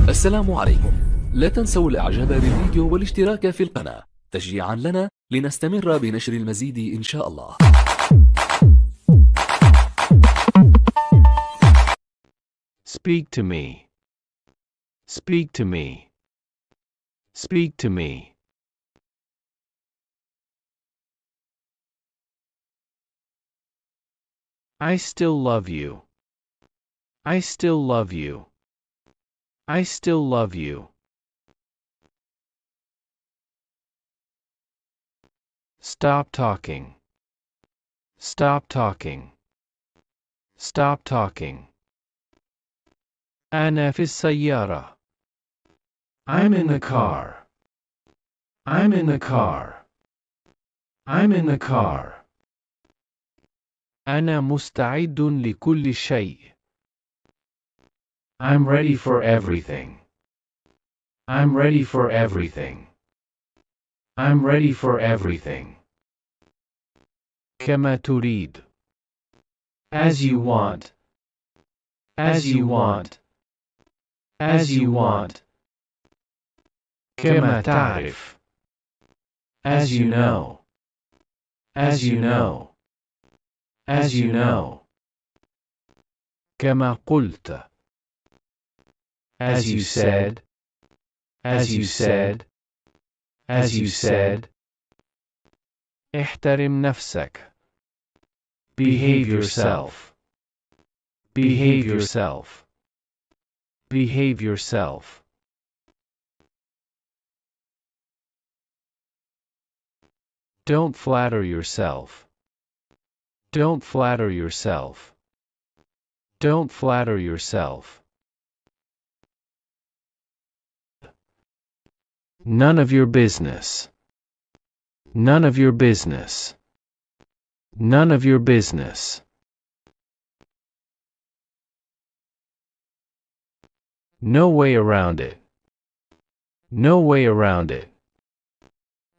السلام عليكم. لا تنسوا الإعجاب بالفيديو والاشتراك في القناة تشجيعا لنا لنستمر بنشر المزيد إن شاء الله. Speak to me. Speak to me. Speak to me. I still love you. I still love you. I still love you. Stop talking. Stop talking. Stop talking. أنا في السيارة. I'm in the car. I'm in the car. I'm in the car. أنا مستعد لكل شيء. I'm ready for everything. I'm ready for everything. I'm ready for everything. كما تريد. As you want. As you want. As you want. كما تعرف. As you know. As you know. As you know. كما قلت. As you said. As you said. As you said. احترم نفسك. Behave yourself. Behave yourself. Behave yourself. Don't flatter yourself. Don't flatter yourself. Don't flatter yourself. None of your business. None of your business. None of your business. No way around it. No way around it.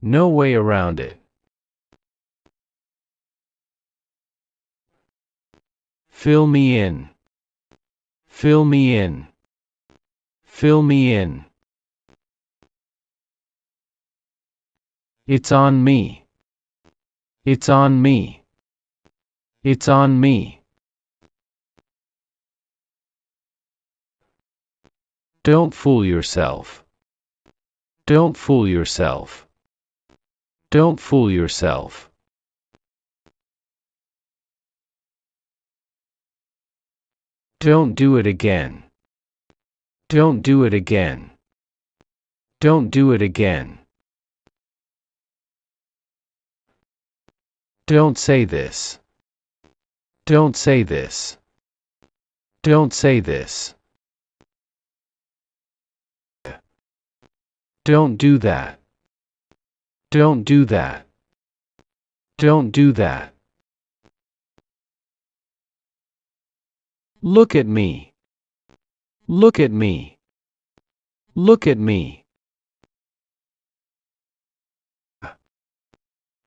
No way around it. Fill me in. Fill me in. Fill me in. It's on me. It's on me. It's on me. Don't fool yourself. Don't fool yourself. Don't fool yourself. Don't do it again. Don't do it again. Don't do it again. Don't say this. Don't say this. Don't say this. Don't do that. Don't do that. Don't do that. Look at me. Look at me. Look at me.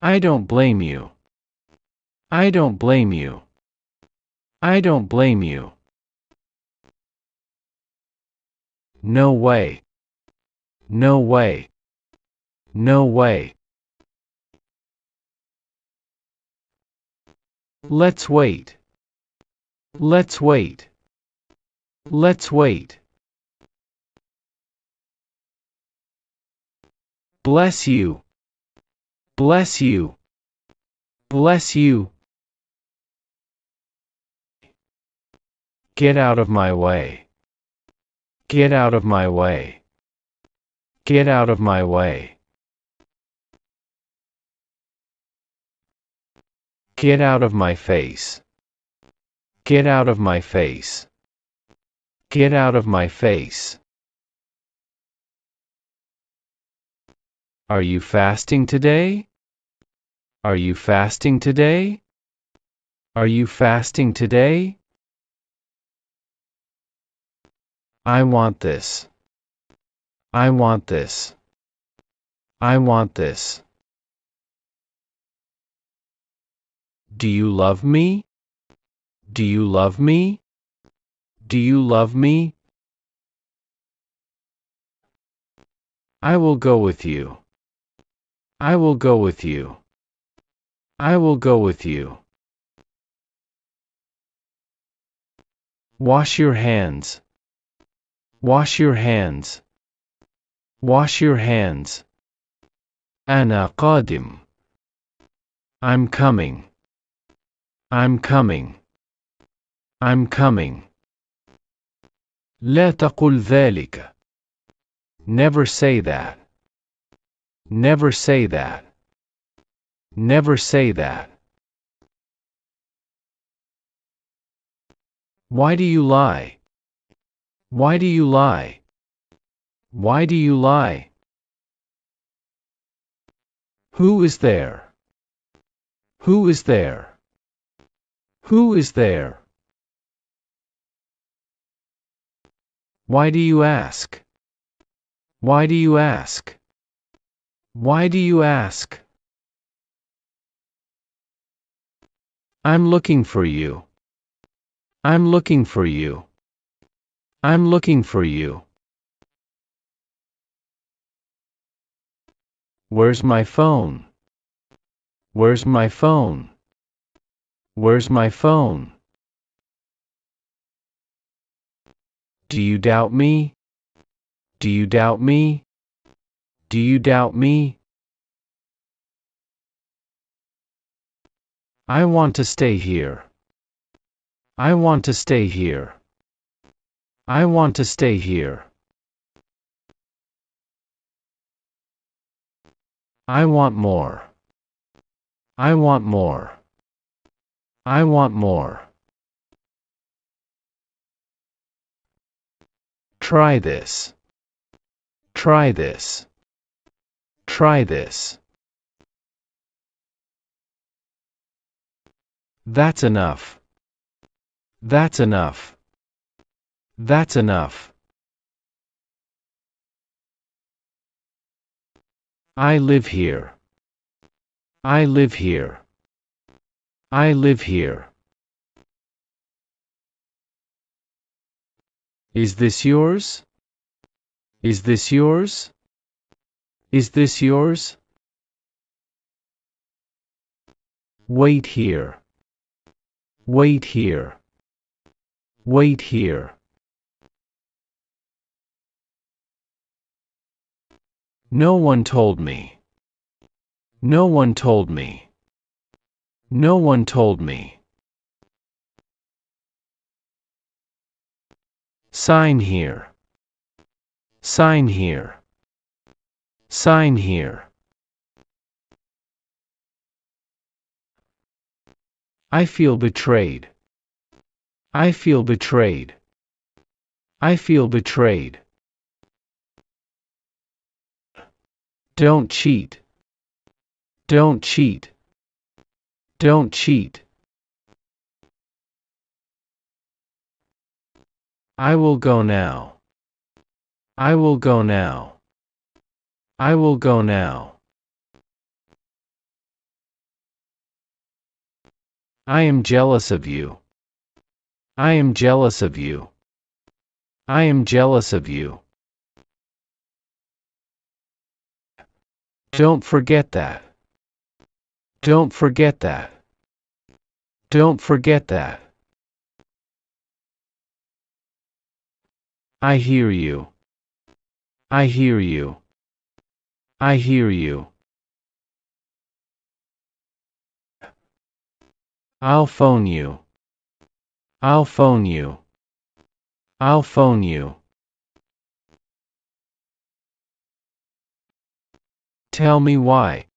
I don't blame you. I don't blame you. I don't blame you. No way. No way. No way. Let's wait. Let's wait. Let's wait. Bless you. Bless you. Bless you. Get out of my way. Get out of my way. Get out of my way. Get out of my face. Get out of my face. Get out of my face. Are you fasting today? Are you fasting today? Are you fasting today? I want this. I want this. I want this. Do you love me? Do you love me? Do you love me? I will go with you. I will go with you. I will go with you. Wash your hands. Wash your hands. Wash your hands. أنا قادم. I'm coming. I'm coming. I'm coming. لا تقل ذلك. Never say that. Never say that. Never say that. Why do you lie? Why do you lie? Why do you lie? Who is there? Who is there? Who is there? Why do you ask? Why do you ask? Why do you ask? I'm looking for you. I'm looking for you. I'm looking for you. Where's my phone? Where's my phone? Where's my phone? Do you doubt me? Do you doubt me? Do you doubt me? I want to stay here. I want to stay here. I want to stay here. I want more. I want more. I want more. Try this. Try this. Try this. That's enough. That's enough. That's enough. I live here. I live here. I live here. Is this yours? Is this yours? Is this yours? Wait here. Wait here. Wait here. No one told me. No one told me. No one told me. Sign here. Sign here. Sign here. I feel betrayed. I feel betrayed. I feel betrayed. Don't cheat. Don't cheat. Don't cheat. I will go now. I will go now. I will go now. I am jealous of you. I am jealous of you. I am jealous of you. Don't forget that. Don't forget that. Don't forget that. I hear you. I hear you. I hear you. I'll phone you. I'll phone you. I'll phone you. Tell me why.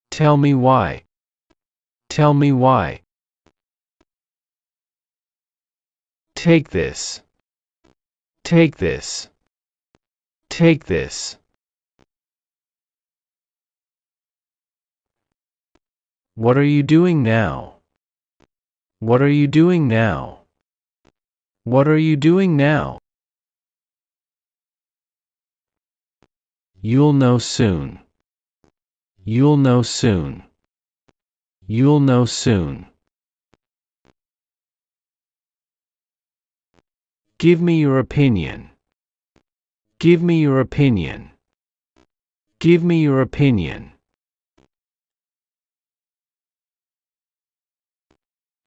Tell me why. Tell me why. Take this. Take this. Take this. What are you doing now? What are you doing now? What are you doing now? You'll know soon. You'll know soon. You'll know soon. Give me your opinion. Give me your opinion. Give me your opinion.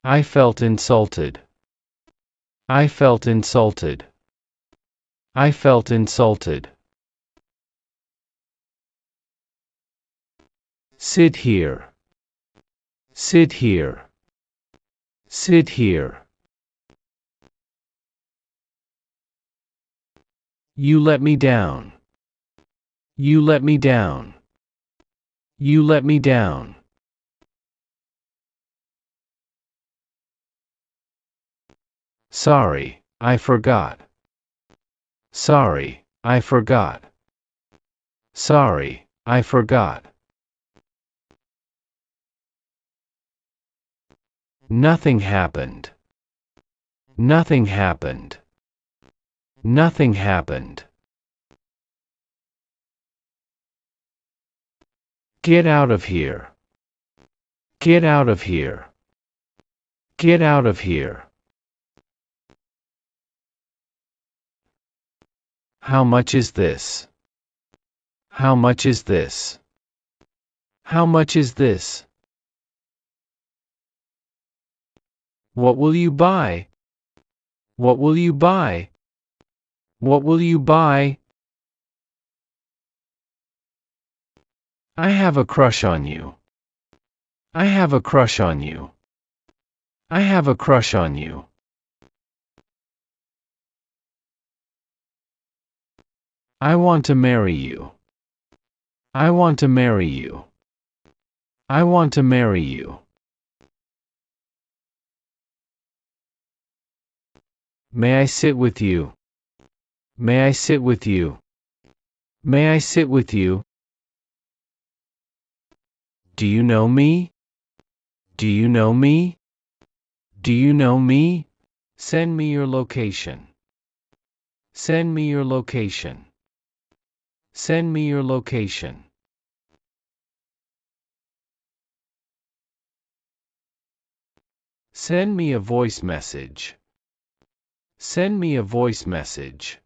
I felt insulted. I felt insulted. I felt insulted. Sit here. Sit here. Sit here. You let me down. You let me down. You let me down. Sorry, I forgot. Sorry, I forgot. Sorry, I forgot. Nothing happened. Nothing happened. Nothing happened. Get out of here. Get out of here. Get out of here. How much is this? How much is this? How much is this? What will you buy? What will you buy? What will you buy? I have a crush on you. I have a crush on you. I have a crush on you. I want to marry you. I want to marry you. I want to marry you. May I sit with you? May I sit with you? May I sit with you? Do you know me? Do you know me? Do you know me? Send me your location. Send me your location. Send me your location. Send me a voice message. Send me a voice message.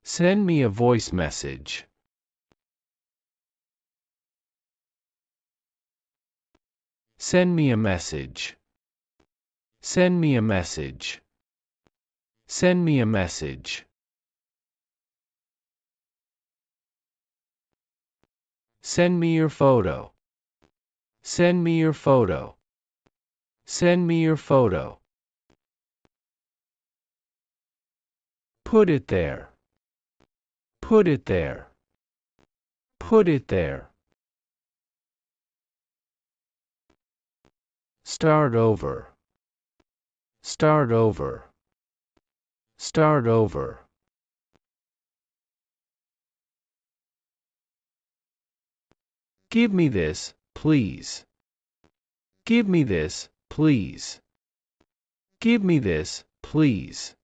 Send me a voice message. Send me a message. Send me a message. Send me a message. Send me your photo. Send me your photo. Send me your photo. Put it there. Put it there. Put it there. Start over. Start over. Start over. Give me this, please. Give me this, please. Give me this, please.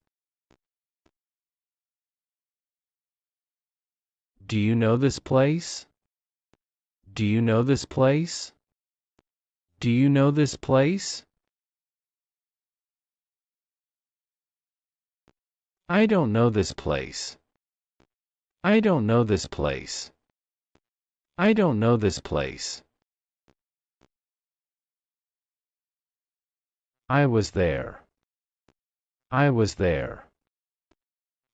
Do you know this place? Do you know this place? Do you know this place? I don't know this place. I don't know this place. I don't know this place. I was there. I was there.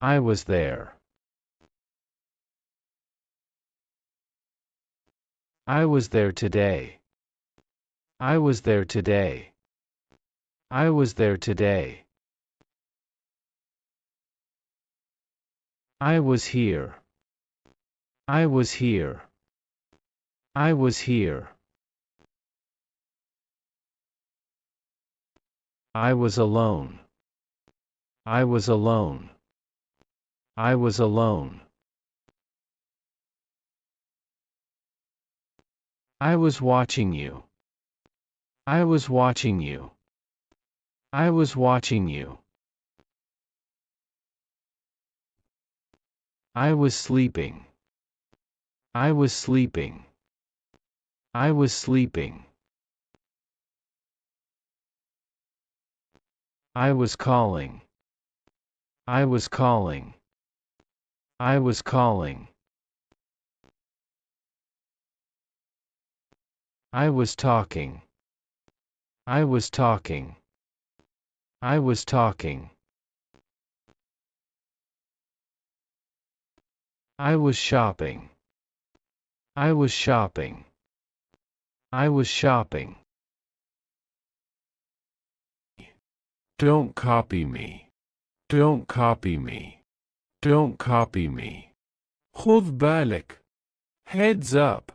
I was there. I was there today. I was there today. I was there today. I was here. I was here. I was here. I was alone. I was alone. I was alone. I was watching you. I was watching you. I was watching you. I was sleeping. I was sleeping. I was sleeping. I was calling. I was calling. I was calling. I was talking. I was talking. I was talking. I was shopping. I was shopping. I was shopping. Don't copy me. Don't copy me. Don't copy me. خذ بالك. Heads up.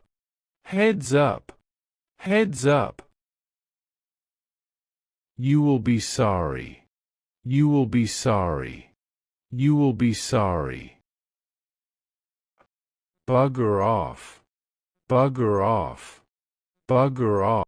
Heads up. Heads up. You will be sorry. You will be sorry. You will be sorry. Bugger off. Bugger off. Bugger off.